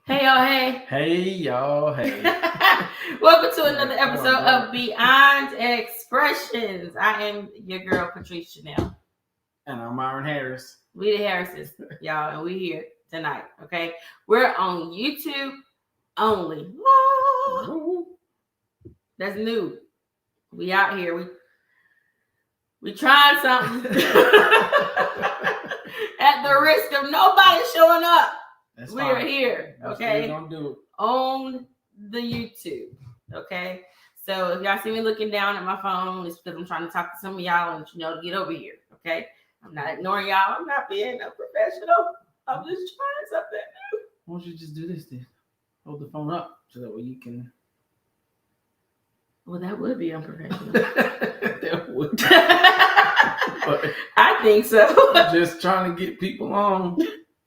Hey y'all, hey. Hey y'all, hey. Welcome to another episode of Beyond Xpressions. I am your girl, Patrice Chanel. And I'm Myron Harris. We the Harrises, y'all, and we here tonight, okay? We're on YouTube only. Woo! That's new. We out here. We trying something. At the risk of nobody showing up. That's we are fine. here, okay? We're gonna do it. On the YouTube, okay? So if y'all see me looking down at my phone, it's because I'm trying to talk to some of y'all and to get over here, okay? I'm not ignoring y'all. I'm not being a professional. I'm just trying something new. Why don't you just do this then? Hold the phone up so that way you can. Well, that would be unprofessional. That would. I think so. Just trying to get people on.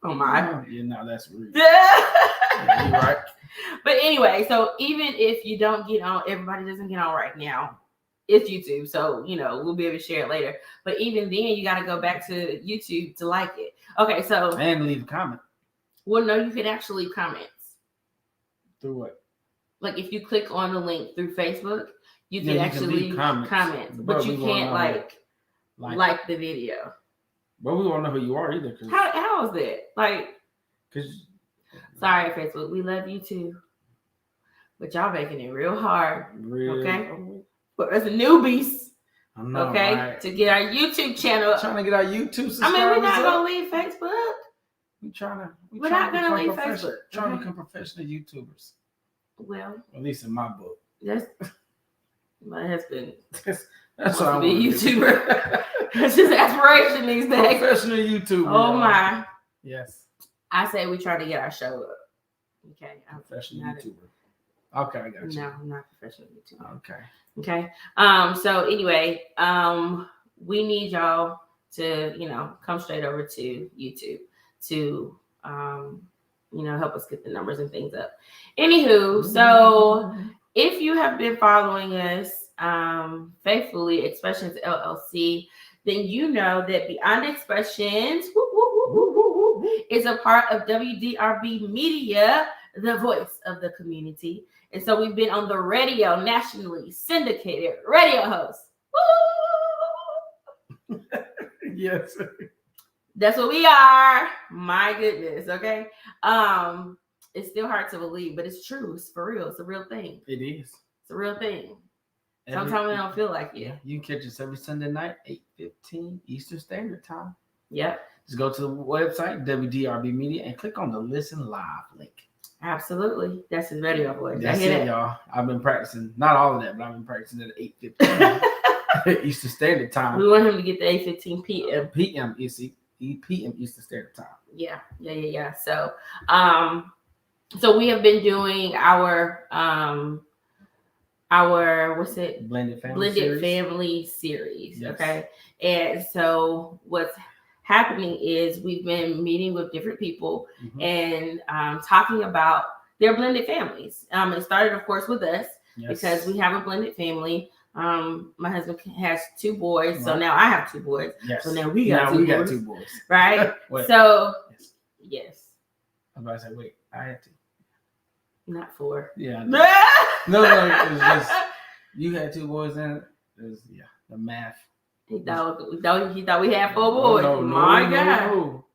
Oh my. Yeah, no, that's rude. Yeah, you're right. But anyway, so even if you don't get on, everybody doesn't get on right now. It's YouTube, so we'll be able to share it later. But even then, you got to go back to YouTube to like it. Okay, so and leave a comment. Well, no, you can actually leave comments. Through what? Like if you click on the link through Facebook, you can actually leave comments, but you can't like the video. But we won't know who you are either. How is that? Because sorry, Facebook, we love you too, but y'all making it real hard. Okay, for us newbies. I know, okay, right? To get our YouTube channel. Trying to get our YouTube subscribers. I mean, we're not gonna leave Facebook. We're not gonna leave Facebook. Trying to become professional YouTubers. Well, at least in my book. That's my husband. That's what I want to be a YouTuber. That's his aspiration these days. Professional YouTuber. Oh my. Yes. I say we try to get our show up. Okay. I'm professional YouTuber. Okay, I got you. No, I'm not professional YouTuber. Okay. So anyway, we need y'all to, come straight over to YouTube to help us get the numbers and things up. Anywho, so if you have been following us faithfully, Xpressions LLC, then you know that Beyond Xpressions is a part of WDRB Media, the voice of the community. And so we've been on the radio, nationally syndicated radio host. Yes. That's what we are. My goodness. Okay. It's still hard to believe, but it's true. It's for real. It's a real thing. It is. It's a real thing. Sometimes we don't feel like it. Yeah, you can catch us every Sunday night, 8:15 Eastern Standard Time. Yep. Just go to the website, WDRB Media, and click on the Listen Live link. Absolutely. That's his radio voice. That's it, y'all. I've been practicing. Not all of that, but I've been practicing at 8:15 Eastern Standard Time. We want him to get the 8:15 p.m. PM Eastern Standard Time. Yeah. So we have been doing our what's it? Blended family series. Yes. Okay. And so what's happening is we've been meeting with different people and talking about their blended families. It started, of course, with us because we have a blended family. My husband has 2 boys, right. So now I have 2 boys. Yes. So now we got 2 boys. Right? So yes. I'm about to say, wait, I had 2. Not 4. Yeah. No, it was just you had 2 boys in it. It was the math. He thought we had 4 boys. No, my God. No.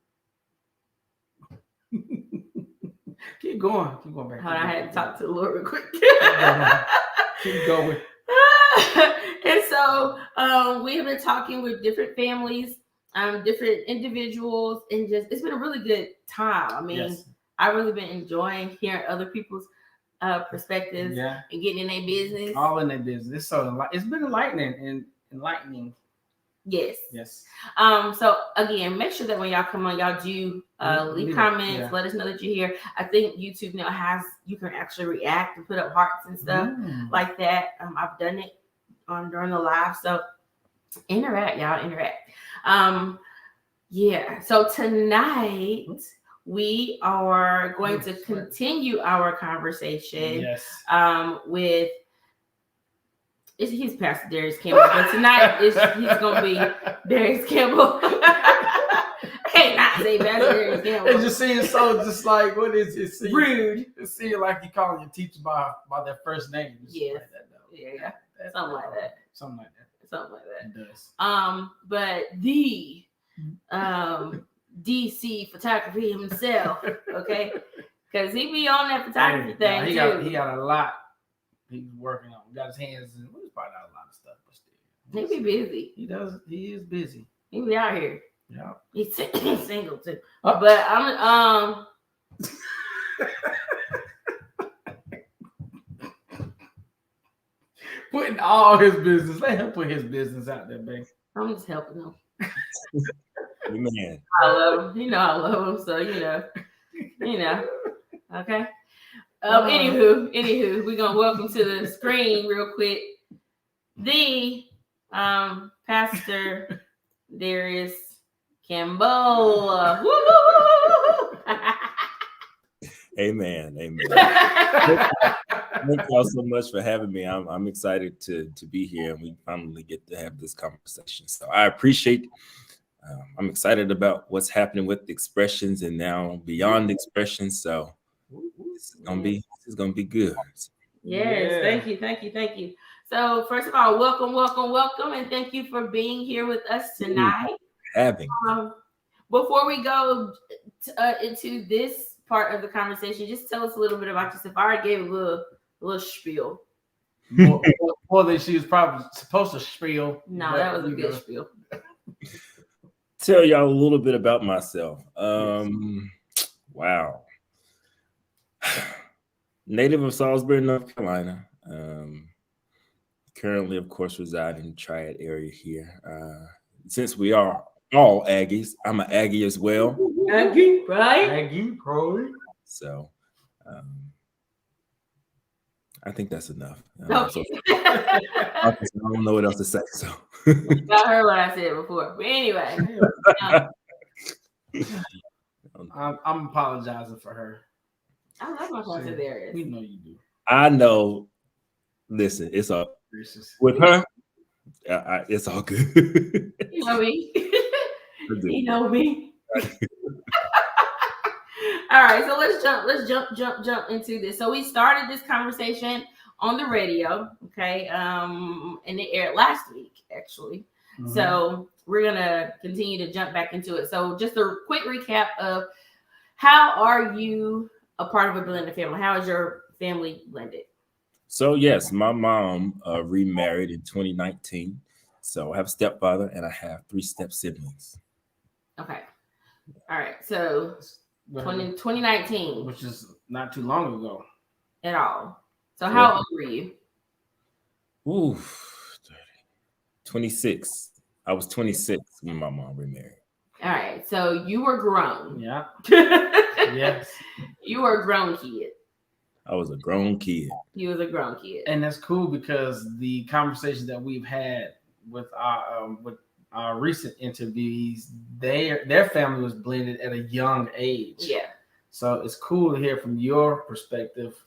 Keep going back. I had to talk to the Lord real quick. Keep going. And so we have been talking with different families, different individuals, and it's been a really good time. I mean, I've really been enjoying hearing other people's perspectives and getting in their business. All in their business. It's been enlightening. Yes. So again, make sure that when y'all come on, y'all do leave comments. Let us know that you're here. I think YouTube now you can actually react and put up hearts and stuff like that. I've done it during the live. So interact, y'all. So tonight we are going to continue our conversation with he's Pastor Darrius Campbell, but tonight he's going to be Darrius Campbell. I say Pastor Darrius Campbell. It just seems so just like, what is it? Rude. It seems like you calling your teacher by their first name. Yeah. Like that, Yeah. Something like that. Something like that. Something like that. It does. But the DC photography himself, okay? Because he be on that photography thing he too. He got a lot he's working on. Got his hands in. He's probably not a lot of stuff, but still. He be busy. He does. He is busy. He be out here. Yeah. He's single too. But I'm putting all his business. Let him put his business out there, baby. I'm just helping him. Man. I love him. I love him. So Okay. Anywho, we're gonna welcome to the screen real quick the Pastor Darrius Campbell. Amen. Thank y'all so much for having me. I'm excited to be here, and we finally get to have this conversation. So I appreciate. I'm excited about what's happening with the Xpressions and now beyond the Xpressions. So this is gonna be good. Yes, thank you. So first of all, welcome, and thank you for being here with us tonight. Before we go into this part of the conversation, just tell us a little bit about yourself. I already gave a little spiel. More than she was probably supposed to spiel. No, that was a good spiel. Tell y'all a little bit about myself. Wow. Native of Salisbury, North Carolina. Currently, of course, reside in the Triad area here. Since we are all Aggies, I'm an Aggie as well. Aggie, right? Aggie, probably. So, I think that's enough. Okay. I don't know what else to say. So, I heard what I said before. But anyway, I'm apologizing for her. I love my Pastor Darrius. We know you do. I know. Listen, it's all with her. It's all good. You know me. You know me. All right, so let's jump into this. So we started this conversation on the radio, okay, and it aired last week actually. Mm-hmm. So we're gonna continue to jump back into it. So just a quick recap of how are you a part of a blended family? How is your family blended? So yes, my mom remarried in 2019. So I have a stepfather and I have 3 step siblings. Okay. All right. So 2019. Which is not too long ago. At all. So how old were you? 26. I was 26 when my mom remarried. All right. So you were grown. Yeah. Yes. You were a grown kid. I was a grown kid. You was a grown kid. And that's cool because the conversations that we've had with our recent interviewees, their family was blended at a young age. Yeah. So it's cool to hear from your perspective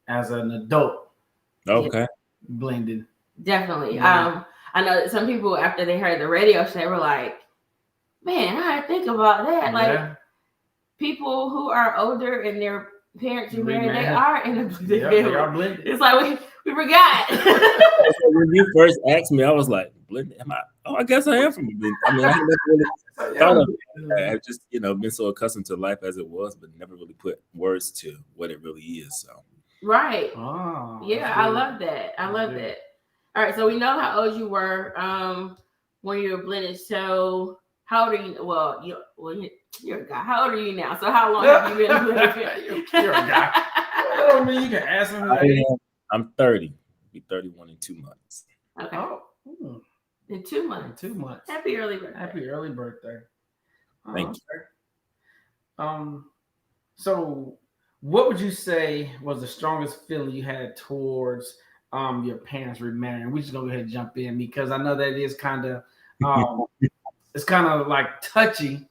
as an adult. Okay. Blended. Definitely. Yeah. I know that some people after they heard the radio show, they were like, man, I didn't think about that. Like people who are older and their parents who married, they are in a blended family. They are blended. It's like we forgot. When you first asked me, I was like, blended? Am I? Oh, I guess I am from a blended. I mean, I never really thought of it. I've just, been so accustomed to life as it was, but never really put words to what it really is. So. Right. Oh, yeah, I love that. I love that. All right, so we know how old you were when you were blended. So how old are you? Well, you're a guy. How old are you now? So how long have you been blended? You're a guy. I don't mean you can ask him. I'm 30. Be 31 in 2 months. Okay. Oh. In 2 months. 2 months. Happy early birthday. Happy early birthday. Thank you. So what would you say was the strongest feeling you had towards your parents remarrying? We're just gonna go ahead and jump in because I know that is kind of it's kind of like touchy,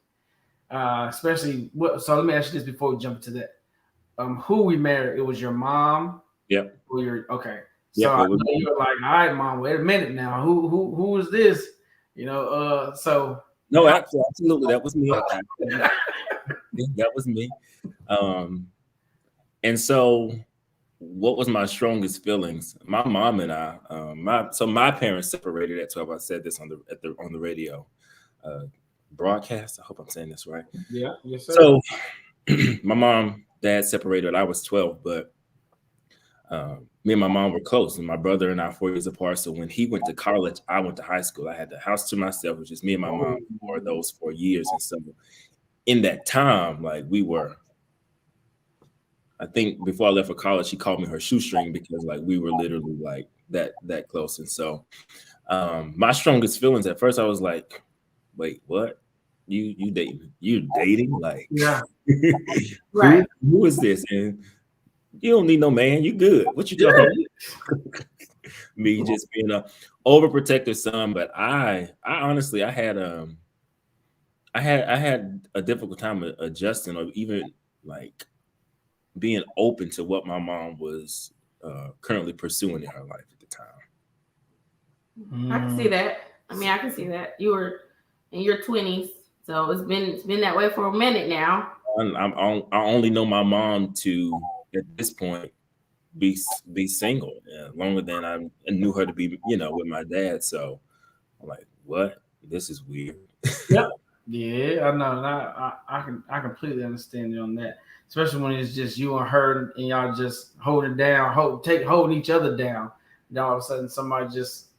especially so let me ask you this before we jump into that. Who we married? It was your mom. Yep. Okay. So I know you were like, all right, mom, wait a minute now. Who is this? So No, absolutely, that was me. That was me. And so, what was my strongest feelings? My mom and I, my parents separated at 12. I said this on the radio broadcast. I hope I'm saying this right. Yeah, yes, sir. So, my mom, dad separated. I was 12, but me and my mom were close, and my brother and I 4 years apart. So when he went to college, I went to high school. I had the house to myself, which is me and my mom for those 4 years. And so in that time, like we were, I think before I left for college, she called me her shoestring because like we were literally like that close. And so my strongest feelings at first, I was like, wait, what? You dating? Like, Yeah. Right. who is this? And you don't need no man. You good. What you talking about? Me just being a overprotective son. But I honestly, I had a difficult time adjusting or even like being open to what my mom was currently pursuing in her life at the time. I can see that. I mean, I can see that. You were in your 20s, so it's been that way for a minute now. I only know my mom to at this point be single longer than I knew her to be, with my dad. So I'm like, what? This is weird. Yep. Yeah, I know. And I completely understand you on that. Especially when it's just you and her and y'all just holding holding each other down. Then all of a sudden somebody just,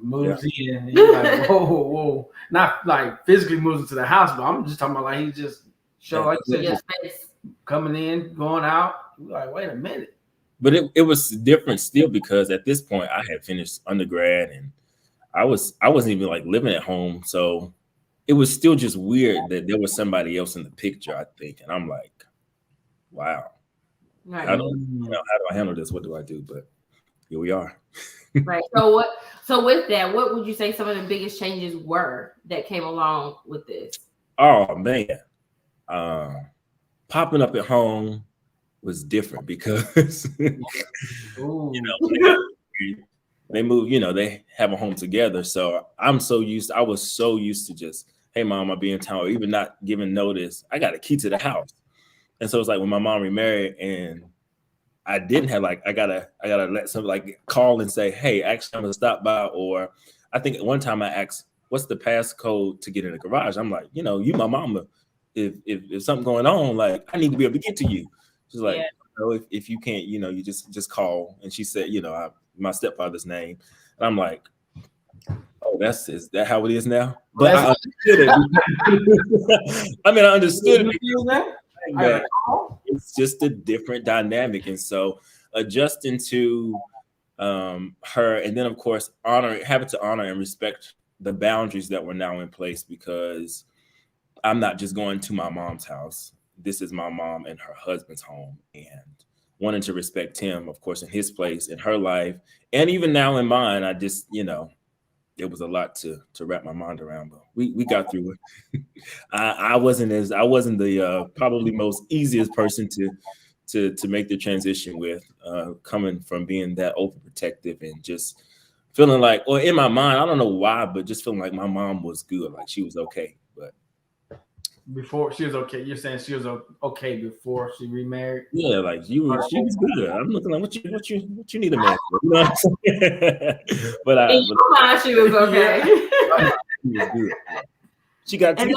moves in and you're like, whoa. Not like physically moves into the house, but I'm just talking about like he just like you said, just coming in, going out. You're like, wait a minute. But it was different still because at this point I had finished undergrad and I wasn't even like living at home. So it was still just weird that there was somebody else in the picture, I think. And I'm like, wow. Right. How do I handle this? What do I do? But here we are. Right. So with that, what would you say some of the biggest changes were that came along with this? Oh man. Popping up at home was different because they move, they have a home together. So I was so used to just, hey mom, I'll be in town, or even not giving notice. I got a key to the house. And so it's like when my mom remarried and I didn't have I gotta let somebody call and say, hey, actually I'm gonna stop by. Or I think at one time I asked, what's the passcode to get in the garage? I'm like, you my mama, if something going on, like I need to be able to get to you. She's like, if you can't, you just call. And she said, my stepfather's name. And I'm like, oh, is that how it is now? But I understood it. I understood it. It's just a different dynamic. And so adjusting to her, and then of course having to honor and respect the boundaries that were now in place, because I'm not just going to my mom's house. This is my mom and her husband's home, and wanting to respect him, of course, in his place in her life, and even now in mine. I just, it was a lot to wrap my mind around, but we got through it. I wasn't the probably most easiest person to make the transition with, coming from being that overprotective and just feeling like, or in my mind, I don't know why, but just feeling like my mom was good, like she was okay. But before she was okay, you're saying she was okay before she remarried? Yeah, like she was good. I'm looking like, what you need a man for? You know what I'm saying? But in your mind, she was okay. She was good. She got two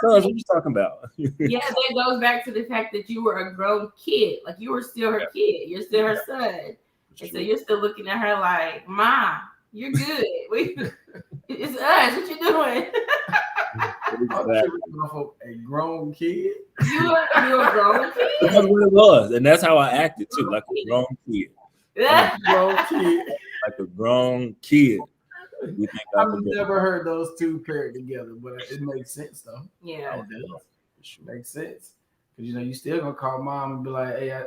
sons. What you talking about? Yeah, that goes back to the fact that you were a grown kid. Like you were still her kid. You're still her son. And so you're still looking at her like, Ma, you're good. It's us. What you doing? A grown kid. You a grown kid. That's what it was, and that's how I acted too, like a grown kid. Like a grown kid. I've never heard those two paired together, but it makes sense though. Yeah, it does. Makes sense, because you still gonna call mom and be like, hey,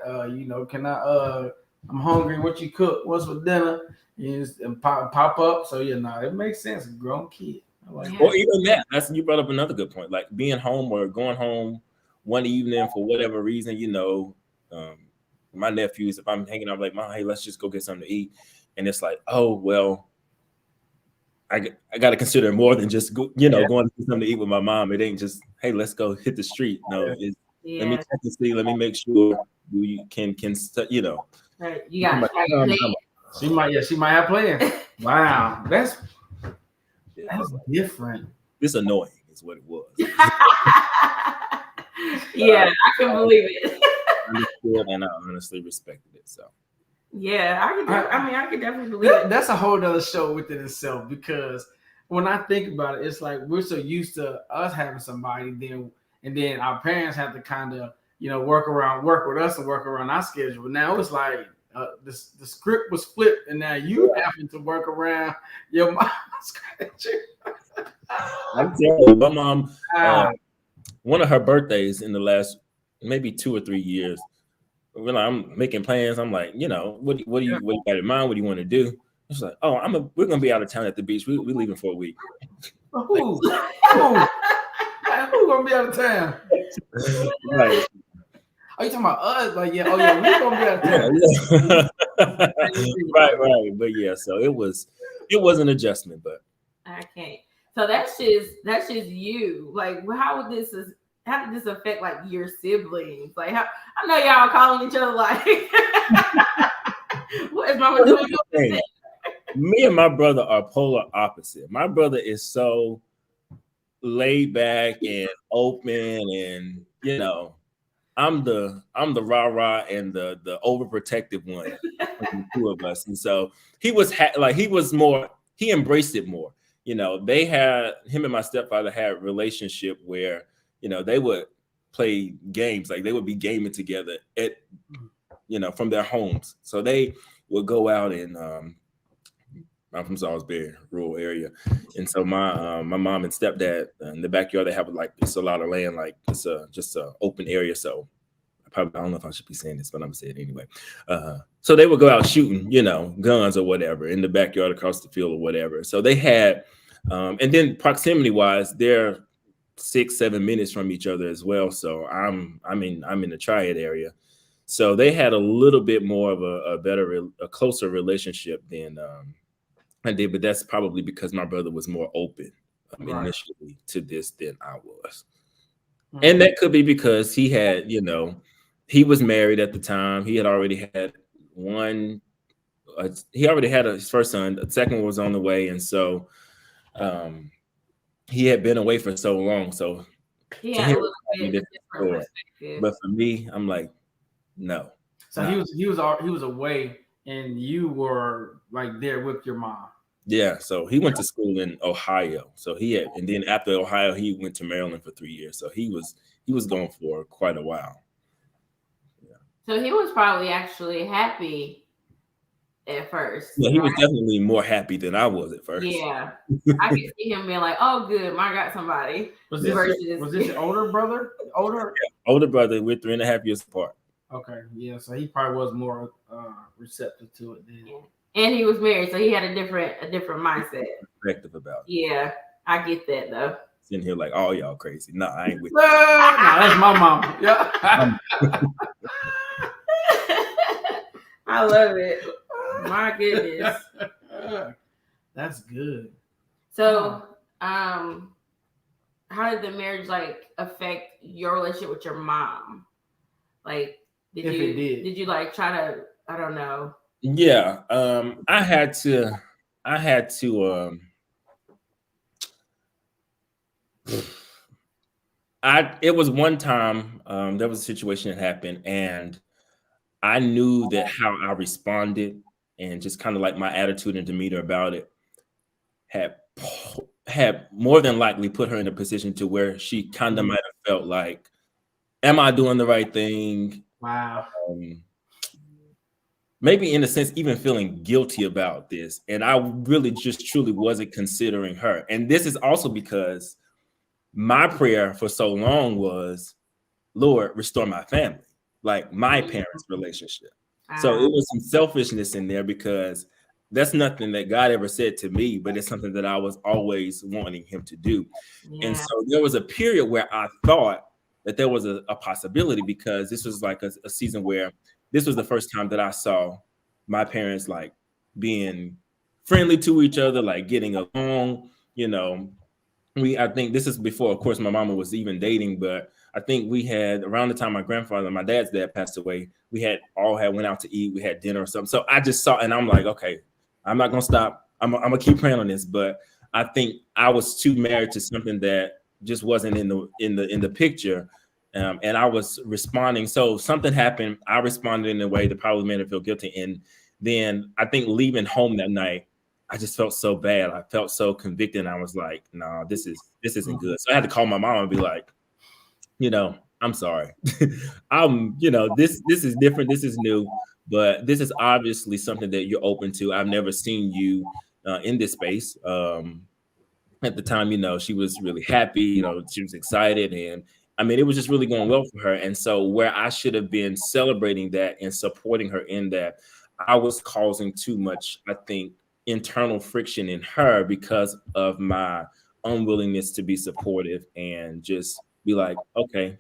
can I? I'm hungry. What you cook? What's for dinner? And pop up. So it makes sense. A grown kid. Or even that. You brought up another good point. Like being home or going home one evening for whatever reason. My nephews, if I'm hanging out, like, Mom, hey, let's just go get something to eat. And it's like, oh well, I got to consider more than just going to do something to eat with my mom. It ain't just, hey, let's go hit the street. No, it's let me check and see. Let me make sure you can Right. You got she might have plans. Wow, that's different. This annoying is what it was. Yeah, I can believe it. And I honestly respected it. So yeah, I could definitely believe it. That's a whole other show within itself, because when I think about it, it's like we're so used to us having somebody, and then our parents have to kind of work with us and work around our schedule. Now it's like the script was flipped, and now you having to work around your mom's schedule. I'm telling you, my mom, one of her birthdays in the last maybe 2 or 3 years, when I'm making plans, I'm like, what do you got in mind? What do you want to do? It's like, oh, we're gonna be out of town at the beach. We're leaving for a week. Who gonna be out of town? Right. Are you talking about us? Like, we're gonna be out of town. Right. But yeah, so it was an adjustment, but I can't. So that's just you. Like, how did this affect like your siblings? Like, how I know y'all calling each other like, what is mama doing? Me and my brother are polar opposite. My brother is so laid back and open, and I'm the rah-rah and the overprotective one from the two of us. And so he embraced it more. Him and my stepfather had a relationship where, they would play games, like they would be gaming together from their homes. So they would go out and I'm from Salisbury, rural area. And so my mom and stepdad, in the backyard, they have it's a lot of land, like it's just a open area. So I don't know if I should be saying this, but I'm gonna say it anyway. So they would go out shooting, guns or whatever in the backyard across the field or whatever. So they had, and then proximity wise, they're 6-7 minutes from each other as well. So I'm in the Triad area. So they had a little bit more of a closer relationship than I did, but that's probably because my brother was more open initially to this than I was. Mm-hmm. And that could be because he had, he was married at the time. He had already had his first son. The second one was on the way. And so he had been away for so long. So yeah, a little bit different. But for me, I'm like, no. So he was away, and you were like there with your mom. Yeah, so he went to school in Ohio. So and then after Ohio, he went to Maryland for 3 years. So he was gone for quite a while. Yeah. So he was probably actually happy at first. Yeah, he was definitely more happy than I was at first. Yeah, I could see him being like, "Oh, good, I got somebody." Was this your older brother? Older brother. We're 3.5 years apart. Okay, yeah. So he probably was more receptive to it then. Yeah. And he was married, so he had a different mindset. Perspective about it. Yeah, I get that though. Sitting here like, oh, y'all crazy. No, I ain't with you. No, that's my mom. Yeah. I love it. My goodness. That's good. So, how did the marriage affect your relationship with your mom? Like, did you try to, I don't know. Yeah, I had to. It was one time. There was a situation that happened, and I knew that how I responded and just kind of like my attitude and demeanor about it had more than likely put her in a position to where she kind of might have felt like, am I doing the right thing? Wow. Maybe in a sense, even feeling guilty about this. And I really just truly wasn't considering her. And this is also because my prayer for so long was, Lord, restore my family, like my parents' relationship. So it was some selfishness in there because that's nothing that God ever said to me, but it's something that I was always wanting him to do. Yeah. And so there was a period where I thought that there was a possibility, because this was like a season where this was the first time that I saw my parents being friendly to each other, like getting along. You know, I think this is before, of course, my mama was even dating, but I think we had around the time my grandfather, my dad's dad passed away, we had went out to eat, we had dinner or something. So I just saw, and I'm like, okay, I'm not gonna stop. I'm gonna keep praying on this. But I think I was too married to something that just wasn't in the picture. And I was responding. So something happened. I responded in a way that probably made her feel guilty. And then I think leaving home that night, I just felt so bad. I felt so convicted. And I was like, no, this isn't good. So I had to call my mom and be like, you know, I'm sorry. This is different. This is new, but this is obviously something that you're open to. I've never seen you in this space. At the time, she was really happy, she was excited. And I mean, it was just really going well for her. And so where I should have been celebrating that and supporting her in that, I was causing too much, I think, internal friction in her because of my unwillingness to be supportive and just be like, okay,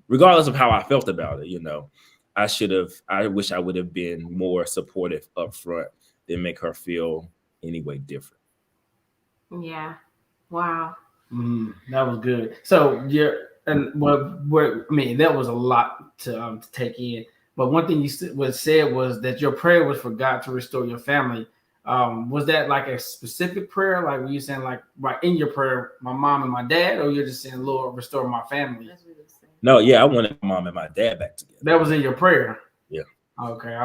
regardless of how I felt about it, I wish I would have been more supportive up front than make her feel any way different. Yeah. Wow. That was good. So that was a lot to take in. But one thing you said was that your prayer was for God to restore your family. Was that like a specific prayer? Like were you saying like right in your prayer, my mom and my dad, or you're just saying, Lord, restore my family? No, yeah, I wanted my mom and my dad back together. That was in your prayer. Yeah. Okay.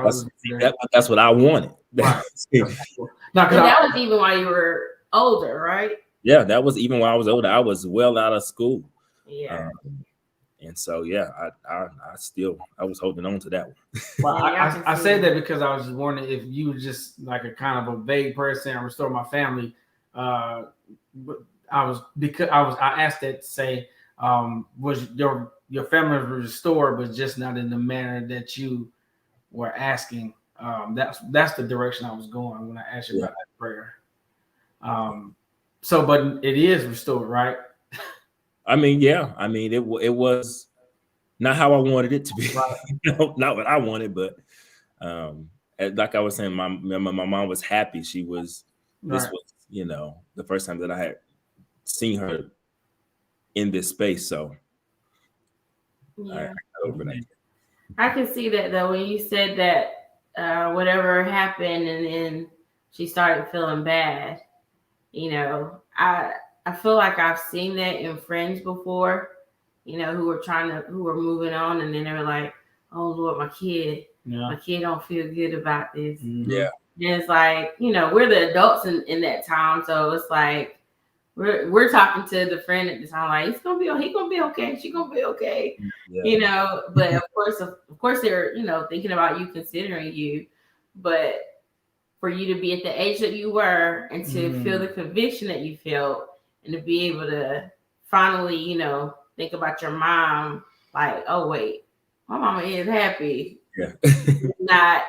That's what I wanted. Right. That was even while you were older, right? Yeah, that was even when I was older. I was well out of school. Yeah. And so, yeah, I was holding on to that one. Well, I said that because I was just wondering if you were just like a kind of a vague prayer saying restore my family. I asked that to say, was your family restored, but just not in the manner that you were asking. That's the direction I was going when I asked you about that prayer. So, but it is restored, right? I mean, yeah. I mean, it was not how I wanted it to be. Right. Not what I wanted, but like I was saying, my mom was happy. She was. This was, the first time that I had seen her in this space. So, yeah, I can see that though when you said that whatever happened and then she started feeling bad. I feel like I've seen that in friends before, who were moving on, and then they were like, "Oh Lord, my kid don't feel good about this." Yeah. And it's like, we're the adults in that time, so it's like we're talking to the friend at the time, like he gonna be okay, she gonna be okay, But of course, they're thinking about you, considering you, but for you to be at the age that you were and to feel the conviction that you felt and to be able to finally, think about your mom, like, oh wait, my mama is happy. Yeah. Not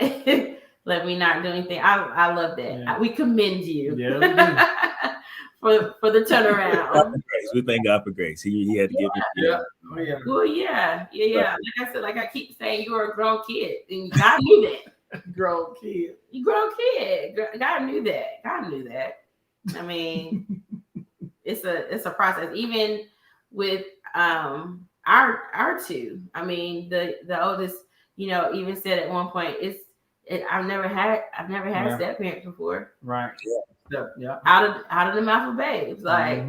let me not do anything. I love that. Yeah. We commend you. Yeah. for the turnaround. We thank God for grace. He had to give it. Yeah. Well, yeah. Like I said, like I keep saying, you were a grown kid, and God knew that. Grown kid. You grown kid. God knew that. I mean, it's a process. Even with our two. I mean, the oldest, even said at one point, I've never had step parents before. Right. Yeah. Out of the mouth of babes. Like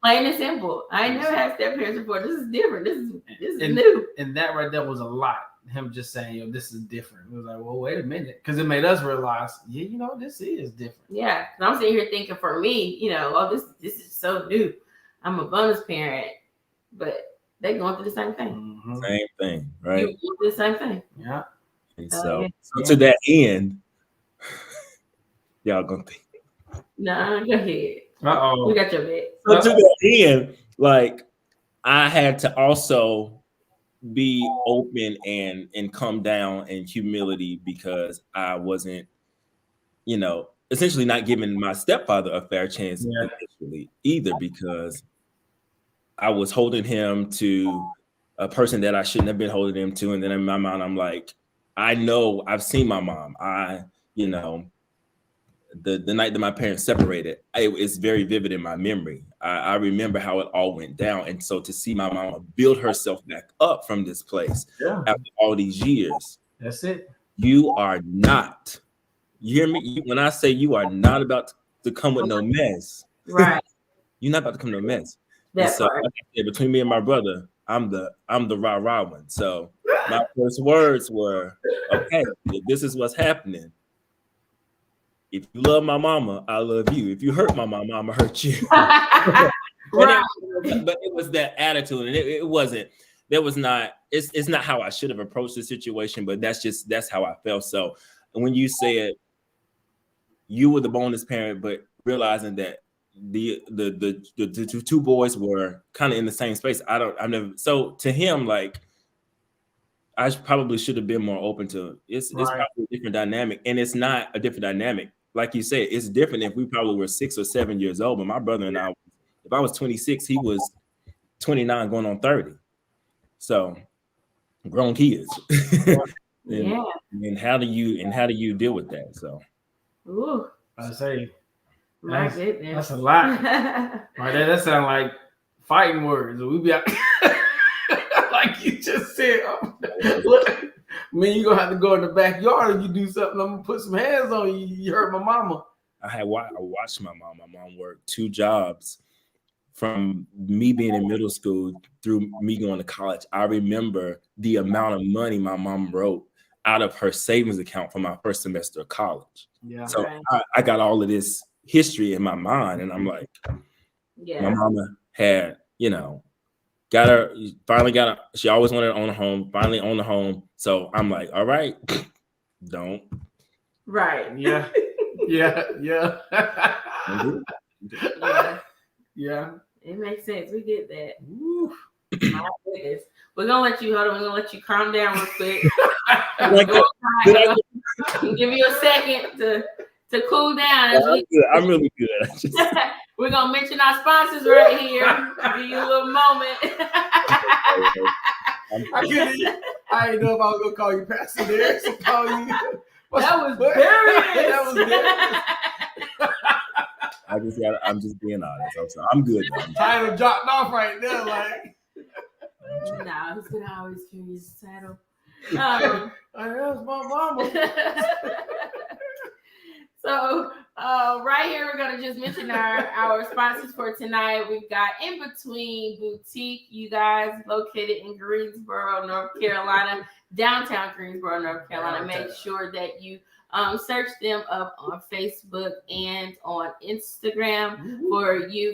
plain and simple. I ain't never had step parents before. This is different. This is new. And that right there was a lot. Him just saying, this is different. It was like, well, wait a minute. Because it made us realize, this is different. Yeah. I'm sitting here thinking for me, this is so new. I'm a bonus parent, but they're going through the same thing. Same thing, right? You're going through the same thing. Yeah. And so to that end, y'all gonna think. No, go ahead. Uh-oh. We got your bed. So to that end, like I had to also be open and come down in humility because I wasn't, essentially not giving my stepfather a fair chance initially either, because I was holding him to a person that I shouldn't have been holding him to. And then in my mind, I'm like, I know I've seen my mom. the night that my parents separated, it's very vivid in my memory. I remember how it all went down. And so to see my mama build herself back up from this place after all these years. That's it. You are not, you hear me? When I say you are not about to come with no mess. Right. You're not about to come with no mess. That's so right. Between me and my brother, I'm the rah-rah one. So my first words were, okay, if this is what's happening. If you love my mama, I love you. If you hurt my mama, I'm gonna hurt you. Right. But it was that attitude, and it wasn't. There was not. It's not how I should have approached the situation, but that's how I felt. So when you said you were the bonus parent, but realizing that the two boys were kind of in the same space, I've never. So to him, like, I probably should have been more open to it's probably a different dynamic, and it's not a different dynamic. Like you said, it's different if we probably were 6 or 7 years old. But my brother and I, if I was 26, he was 29 going on 30. So grown kids. And how do you deal with that? So I say my goodness. That's a lot. Right there, that sounds like fighting words. We be out like you just said. Look, man, you gonna have to go in the backyard if you do something. I'm gonna put some hands on you. You hurt my mama. I watched my mom. My mom worked 2 jobs from me being in middle school through me going to college. I remember the amount of money my mom wrote out of her savings account for my first semester of college. Yeah. So I got all of this history in my mind, and I'm like, my mama had, she always wanted to own a home, finally owned a home. So I'm like, all right, don't. Right. Yeah. Yeah. It makes sense. We get that. Ooh. My goodness. We're gonna let you calm down real quick. Give you a second to cool down. I'm really good. We're gonna mention our sponsors right here. Give you a little moment. I didn't know if I was gonna call you Pastor Darrius or call you. That was Darrius. That was Darrius. I'm just being honest. I'm good. Title dropped off right there, like. No, he's gonna always carry his title. That's my mama. So right here, we're gonna just mention our sponsors for tonight. We've got In Between Boutique, you guys, located in Greensboro, North Carolina, downtown Greensboro, North Carolina. Make sure that you search them up on Facebook and on Instagram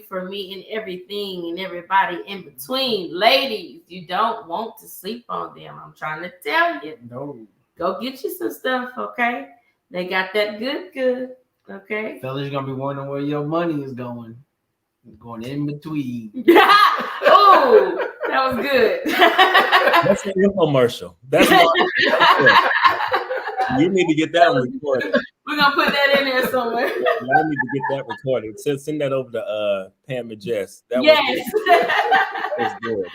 for me, and everything and everybody in between. Ladies, you don't want to sleep on them. I'm trying to tell you. No. Go get you some stuff, okay? They got that good, okay? Fellas, you're going to be wondering where your money is going. It's going in between. Oh, that was good. That's an infomercial. That's you need to get that recorded. We're gonna put that in there somewhere. I need to get that recorded. Send that over to Pam and Jess. That was good.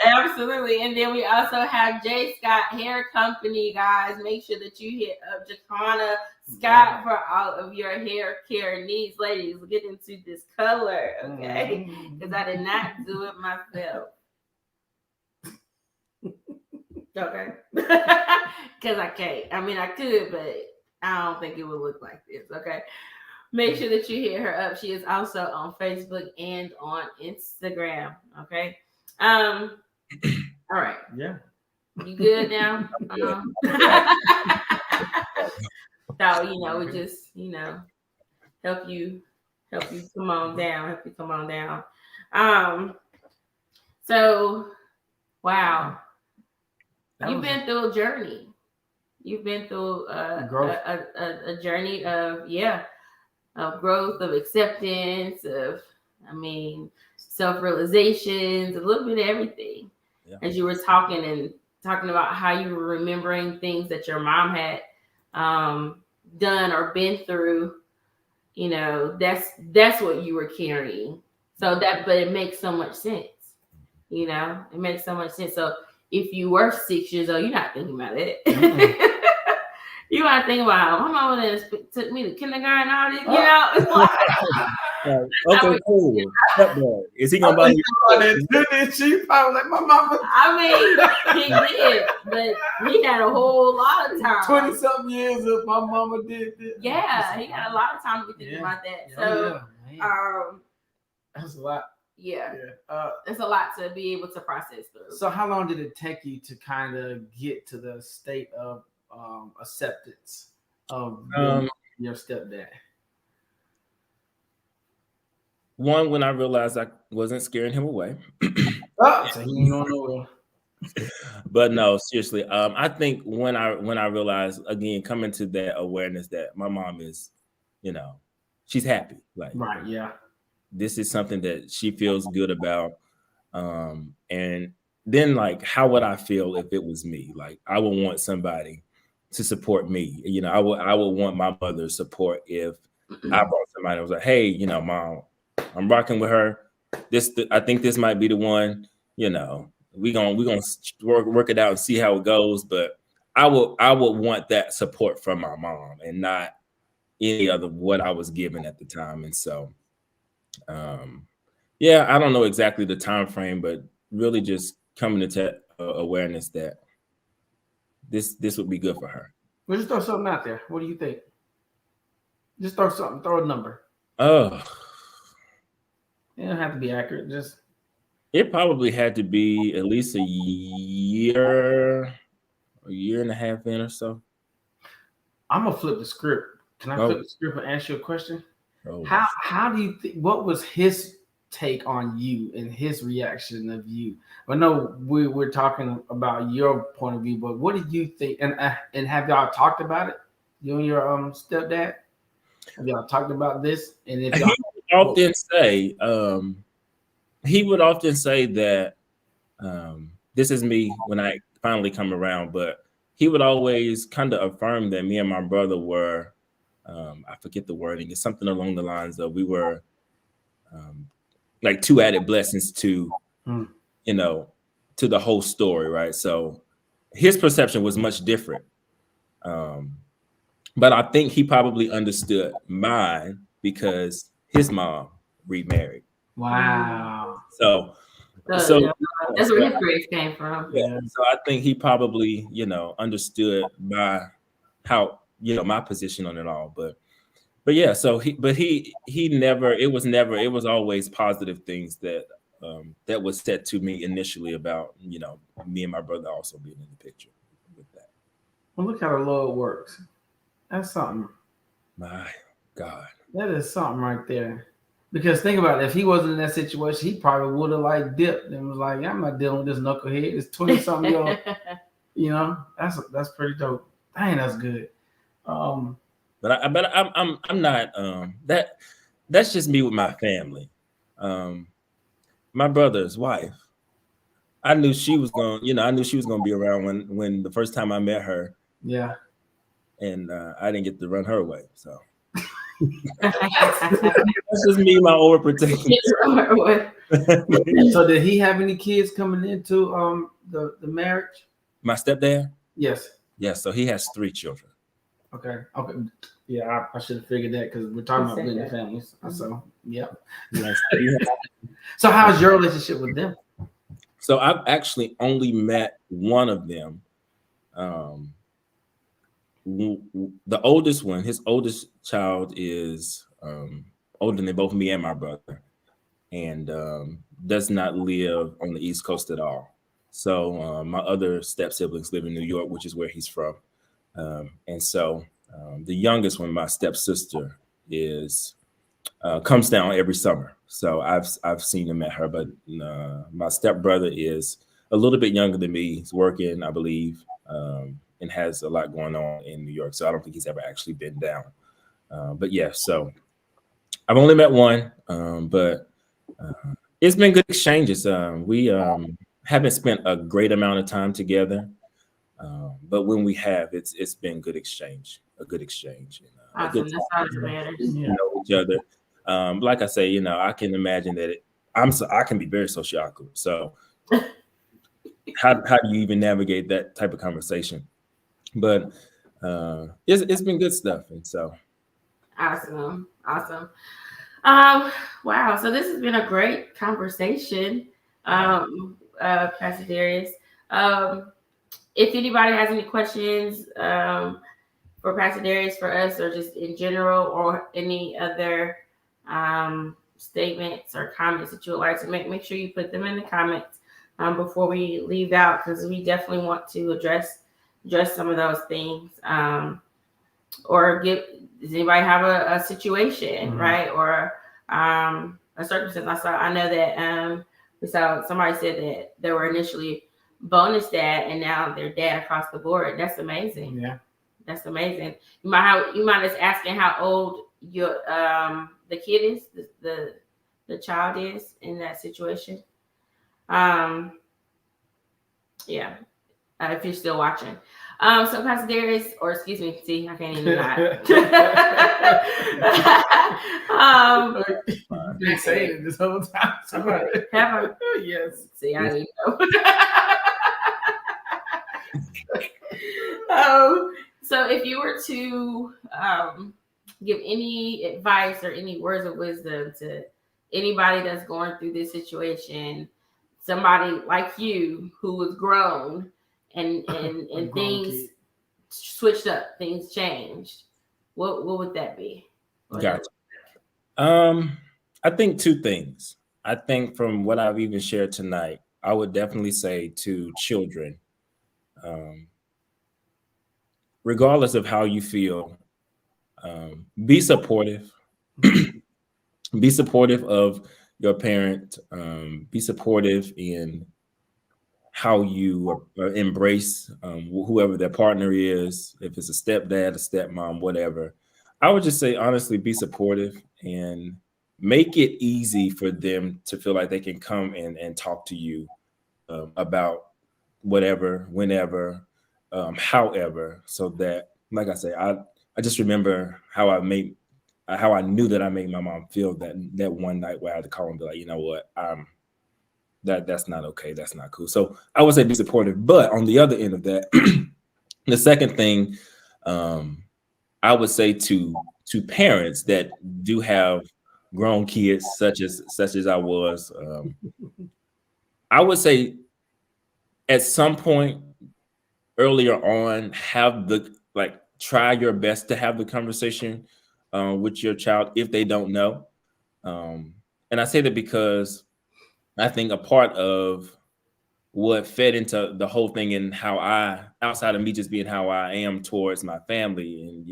Absolutely. And then we also have J. Scott Hair Company, guys. Make sure that you hit up Jacana Scott for all of your hair care needs. Ladies, get into this color, okay? Because I did not do it myself. Okay. Because I can't. I mean, I could, but I don't think it would look like this. Okay. Make sure that you hit her up. She is also on Facebook and on Instagram. Okay. All right. Yeah. You good now? So, we just, help you come on down. So, wow. You've been through a journey. You've been through a journey of growth, of acceptance, of self-realizations, a little bit of everything. Yeah. As you were talking about how you were remembering things that your mom had done or been through, that's what you were carrying. But it makes so much sense. It makes so much sense. So if you were 6 years old, you're not thinking about it. You want to think about my mama that took me to kindergarten and all this, you know? It's like, Okay, cool. Stepdad. Is he gonna buy me? She probably like my mama. I mean, he did, but he had a whole lot of time. 20-something years of my mama did this. Yeah, he got a lot of time to be thinking about that. So, that's a lot. Yeah. It's a lot to be able to process through. So how long did it take you to kind of get to the state of acceptance of your stepdad? One, when I realized I wasn't scaring him away. So he ain't going nowhere. But no, seriously. I think when I realized, again, coming to that awareness that my mom is, she's happy. Like, right, yeah. This is something that she feels good about. And then, like, how would I feel if it was me? Like, I would want somebody to support me. I would want my mother's support if I brought somebody that was like, hey, Mom, I'm rocking with her. I think this might be the one. We gonna work it out and see how it goes. But I would want that support from my mom and not any other what I was given at the time. And so, I don't know exactly the time frame, but really just coming into awareness that this would be good for her. We'll just throw something out there. What do you think? Just throw something. Throw a number. Oh. It don't have to be accurate. Just. It probably had to be at least a year and a half in or so. I'm gonna flip the script. Can I flip the script and ask you a question? Oh. How do you think? What was his take on you and his reaction of you? I know we're talking about your point of view, but what do you think? And have y'all talked about it? You and your stepdad? Have y'all talked about this? And if y'all he would often say that this is me when I finally come around, but he would always kind of affirm that me and my brother were, I forget the wording, it's something along the lines of we were like two added blessings to, to the whole story, right? So his perception was much different. But I think he probably understood mine because his mom remarried. Wow. So that's where his grace came from. Yeah. So I think he probably, understood my position on it all. But yeah, so he never, it was always positive things that was said to me initially about, me and my brother also being in the picture with that. Well, look how the Lord works. That's something. My God. That is something right there. Because think about it, if he wasn't in that situation, he probably would have like dipped and was like, I'm not dealing with this knucklehead. It's 20-something year old. That's pretty dope. Dang, that's good. But I'm not that's just me with my family. My brother's wife, I knew she was gonna be around when the first time I met her. Yeah. And I didn't get to run her away. So that's just me, my overprotection. So did he have any kids coming into the marriage? My stepdad? Yes. Yes. So he has 3 children. Okay. Yeah, I should have figured that because we're talking about blended families. So yeah. So how's your relationship with them? So I've actually only met one of them. The oldest one, his oldest child is older than both me and my brother, and does not live on the East Coast at all. So my other step siblings live in New York, which is where he's from. And so the youngest one, my stepsister, comes down every summer. So I've seen and met her, but my stepbrother is a little bit younger than me. He's working, I believe, and has a lot going on in New York. So I don't think he's ever actually been down. But yeah, so I've only met one, but it's been good exchanges. We haven't spent a great amount of time together, but when we have, it's been good exchange, a good exchange. A good time to know each other. Like I say, I can imagine that I can be very socially awkward. So how do you even navigate that type of conversation? But it's been good stuff. And so Awesome. Wow. So this has been a great conversation, Pastor Darrius. If anybody has any questions for Pastor Darrius, for us, or just in general, or any other statements or comments that you would like to make sure you put them in the comments before we leave out, because we definitely want to address some of those things. Or does anybody have a situation, right? Or a circumstance? I know that we saw somebody said that they were initially bonus dad and now they're dad across the board. That's amazing. Yeah. That's amazing. You might just asking how old your the kid is, the child is in that situation. Yeah. If you're still watching. So Pastor Darrius, or excuse me, see, I can't even You've been saying it this whole time. Have I? Yes. See, I didn't know. So if you were to give any advice or any words of wisdom to anybody that's going through this situation, somebody like you who was grown and things switched up, things changed, what would that be? Gotcha. I think two things. I think from what I've even shared tonight, I would definitely say to children, regardless of how you feel, be supportive. Be supportive of your parent. Be supportive in how you embrace whoever their partner is, if it's a stepdad, a stepmom, whatever. I would just say, honestly, be supportive and make it easy for them to feel like they can come and talk to you about whatever, whenever, however, so that, like I say, I just remember how I knew that I made my mom feel that one night where I had to call and be like, you know what, that's not okay. That's not cool. So I would say be supportive. But on the other end of that, the second thing I would say to parents that do have grown kids, such as I was, I would say at some point earlier on, try your best to have the conversation with your child if they don't know. And I say that because I think a part of what fed into the whole thing and how outside of me just being how I am towards my family, and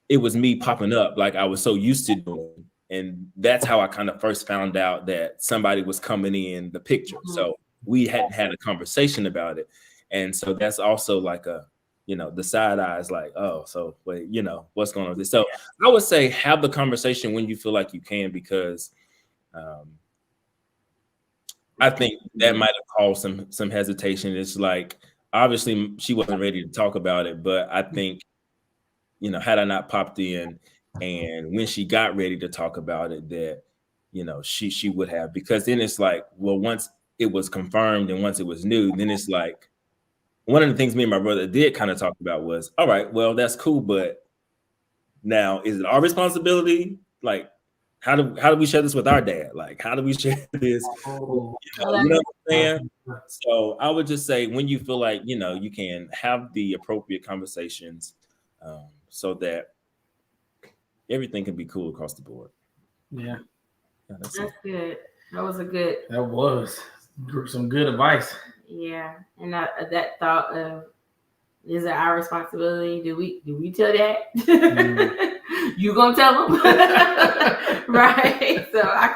it was me popping up like I was so used to doing. And that's how I kind of first found out that somebody was coming in the picture. So we hadn't had a conversation about it. And so that's also like the side eyes, like, oh, so wait, what's going on with this? So I would say have the conversation when you feel like you can, because I think that might have caused some hesitation. It's like, obviously she wasn't ready to talk about it, but I think, had I not popped in and when she got ready to talk about it, that, she would have, because then it's like, well, once it was confirmed and once it was new, then it's like, one of the things me and my brother did kind of talk about was, all right, well, that's cool, but now is it our responsibility? Like, how do we share this with our dad? Like, how do we share this? You know what I'm saying? So I would just say, when you feel like, you can have the appropriate conversations so that everything can be cool across the board. Yeah. That's good. That was some good advice. Yeah. And that thought of, is it our responsibility? Do we tell that? You gonna tell them? Right. So I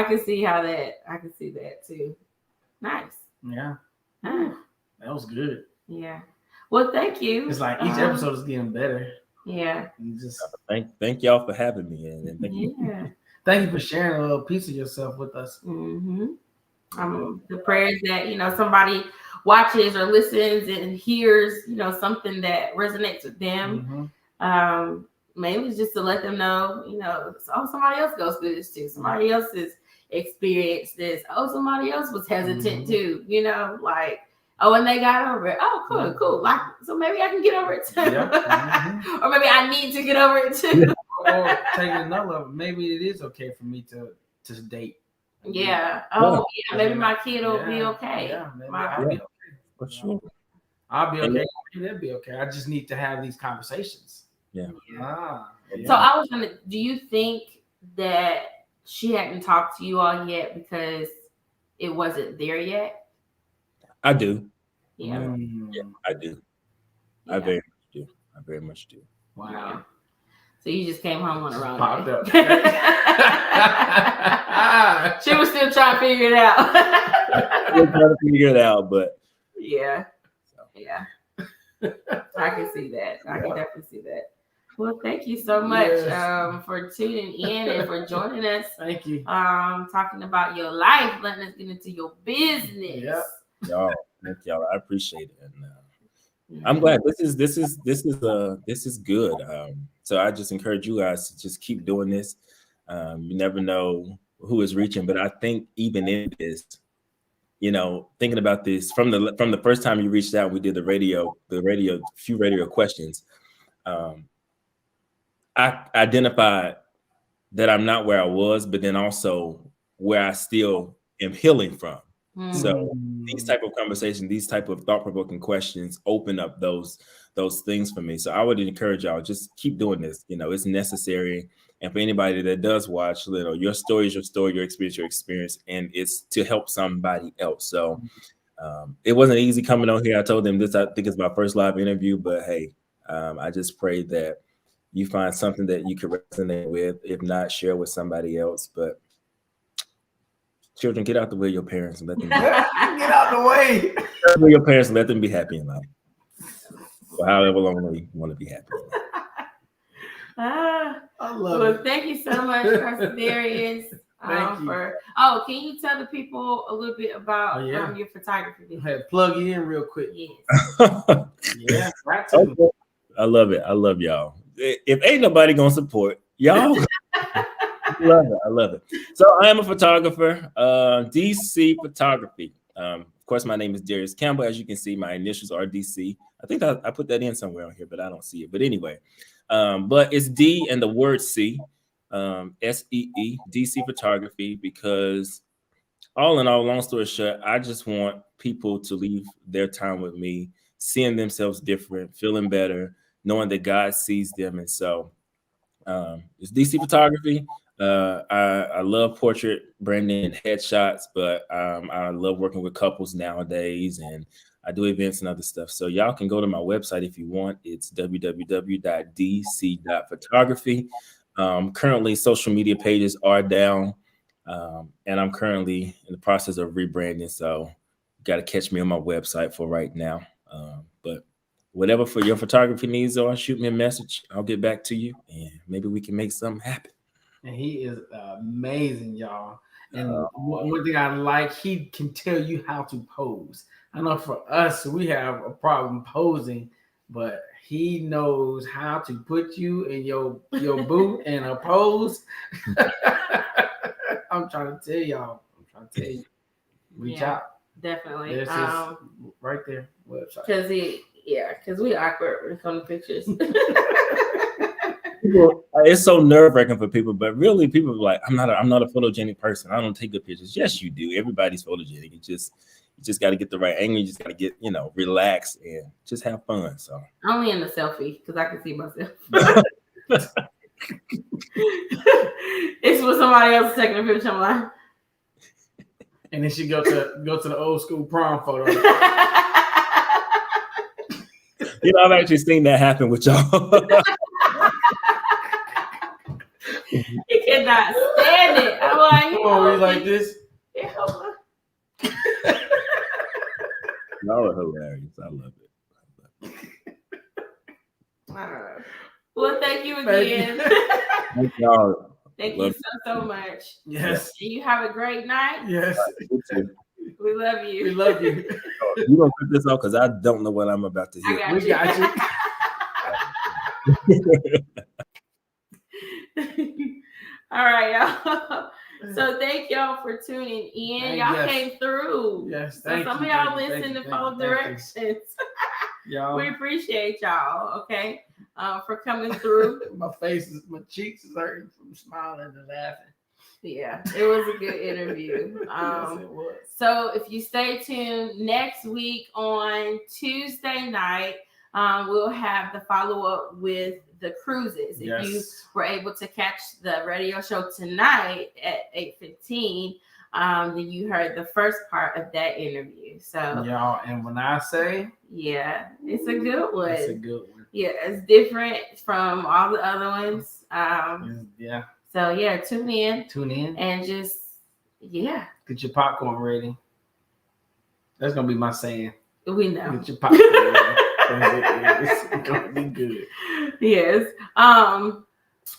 can see that too. Nice. Yeah. That was good. Yeah. Well, thank you. It's like each episode is getting better. Yeah. You just thank y'all for having me, and thank you. Thank you for sharing a little piece of yourself with us. The prayers that somebody watches or listens and hears something that resonates with them. Mainly just to let them know, somebody else goes through this too. Somebody else has experienced this. Oh, somebody else was hesitant too. Like, Oh, and they got over it. Oh, cool, Yeah. cool. Like, so maybe I can get over it too. Yeah. Mhm. Or maybe I need to get over it too. Or taking another level, maybe it is okay for me to date. Yeah. Oh, yeah. Maybe my kid will be Yeah, okay. Yeah, maybe My- I'll be okay. For sure. I'll be And okay. Maybe they'll be okay. I just need to have these conversations. Yeah. So I was gonna. Do you think that she hadn't talked to you all yet because it wasn't there yet? I do. Yeah. Yeah, I do. I Yeah. very much do. I very much do. Wow. Yeah. So you just came home on a wrong Popped day. up. She was still trying to figure it out. We're trying to figure it out, but Yeah. Yeah. I can see that. I can definitely see that. Well, thank you so much for tuning in and for joining us. Thank you. Talking about your life, letting us get into your business. Yep. y'all, thank y'all. I appreciate it. And I'm glad this is good. So I just encourage you guys to just keep doing this. You never know who is reaching, but I think even in this, thinking about this from the first time you reached out, we did the few radio questions. I identified that I'm not where I was, but then also where I still am healing from. So these type of conversations, these type of thought-provoking questions open up those things for me. So I would encourage y'all, just keep doing this. It's necessary. And for anybody that does watch, your story is your story, your experience, and it's to help somebody else. So it wasn't easy coming on here. I told them this, I think it's my first live interview, but hey, I just pray that you find something that you can resonate with. If not, share with somebody else. But children, get out the way of your parents and let them Get out the way. Get out the way of your parents and let them be happy in life. For however long they want to be happy in life. I love it. Thank you so much, Pastor Darrius. Thank you. Can you tell the people a little bit about your photography business? Hey, plug it in real quick. Yes. Yeah, right. Okay. I love it. I love y'all. If ain't nobody gonna support y'all, I love it. So I am a photographer, DC Photography. Of course, my name is Darrius Campbell. As you can see, my initials are DC. I think I put that in somewhere on here, but I don't see it. But anyway, but it's D and the word C, SEE, DC Photography, because all in all, long story short, I just want people to leave their time with me, seeing themselves different, feeling better, knowing that God sees them. And so it's DC Photography. I love portrait branding and headshots, but I love working with couples nowadays, and I do events and other stuff. So y'all can go to my website if you want. It's www.dc.photography. Currently, social media pages are down, and I'm currently in the process of rebranding. So you got to catch me on my website for right now. But whatever for your photography needs are, shoot me a message. I'll get back to you, and maybe we can make something happen. And he is amazing, y'all. And one thing I like, he can tell you how to pose. I know for us, we have a problem posing, but he knows how to put you in your boot in a pose. I'm trying to tell y'all. Reach out. Definitely. There's right there. Website. Because we awkward when it comes to pictures. It's so nerve-wracking for people, but really people are like, I'm not a photogenic person. I don't take good pictures. Yes, you do. Everybody's photogenic. You just got to get the right angle. You just got to get, relax and just have fun. So only in the selfie because I can see myself. It's when somebody else is taking a picture. I'm like, and then she go to the old school prom photo. I've actually seen that happen with y'all. He cannot stand it. I'm like, he's like this. Y'all are hilarious. I love it. Well, thank you again. Thank y'all. Thank you so much. Yes. And you have a great night. Yes. We love you. We love you. You gonna put this off because I don't know what I'm about to hear. We got you. All right, y'all. So thank y'all for tuning in. Y'all Yes. came through. Yes, So thank some you, of y'all thank you, listen thank and you, follow thank you. directions. Y'all, We appreciate y'all, okay, for coming through. my cheeks is hurting from smiling and laughing. Yeah, it was a good interview. Yes, it was. So if you stay tuned next week on Tuesday night, we'll have the follow-up with the cruises. If you were able to catch the radio show tonight at 8:15, then you heard the first part of that interview. So y'all, and when I say, yeah, it's a good one. it's a good one. Yeah, it's different from all the other ones. Yeah. So yeah, tune in, Tune and just get your popcorn ready. That's gonna be my saying. we know. Get your popcorn ready. It's gonna be good. Yes.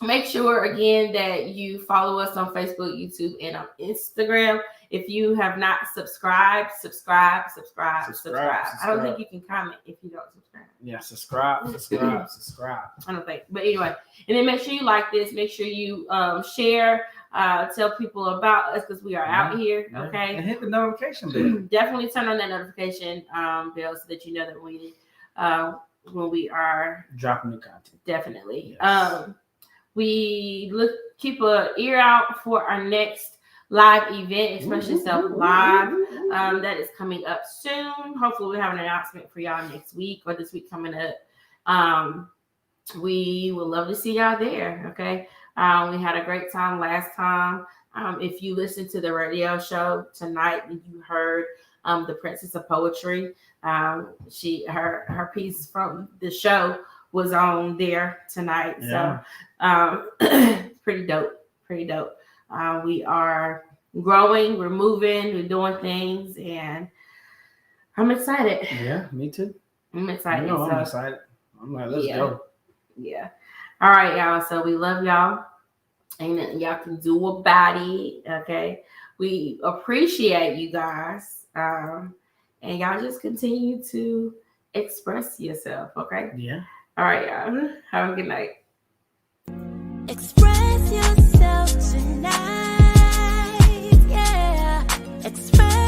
Make sure again that you follow us on Facebook, YouTube, and on Instagram. If you have not subscribed. I don't think you can comment if you don't subscribe. Yeah, subscribe. I don't think. But anyway, and then make sure you like this. Make sure you share. Tell people about us because we are out here. Okay. And hit the notification bell. Definitely turn on that notification bell so that you know that when we are dropping new content. Definitely. Yes. We keep an ear out for our next live event, Expression Self Live. That is coming up soon. Hopefully we'll have an announcement for y'all next week or this week coming up. We would love to see y'all there. Okay. We had a great time last time. If you listened to the radio show tonight, you heard the Princess of Poetry. Her piece from the show was on there tonight. Yeah. So pretty dope. We are growing, we're moving, we're doing things, and I'm excited. Yeah, me too. I'm excited. I'm excited. I'm like, let's go. Yeah. All right, y'all. So we love y'all. Ain't nothing y'all can do about it. Okay. We appreciate you guys. And y'all just continue to express yourself. Okay. Yeah. All right, y'all. Have a good night. Express yourself tonight. Yeah. Express.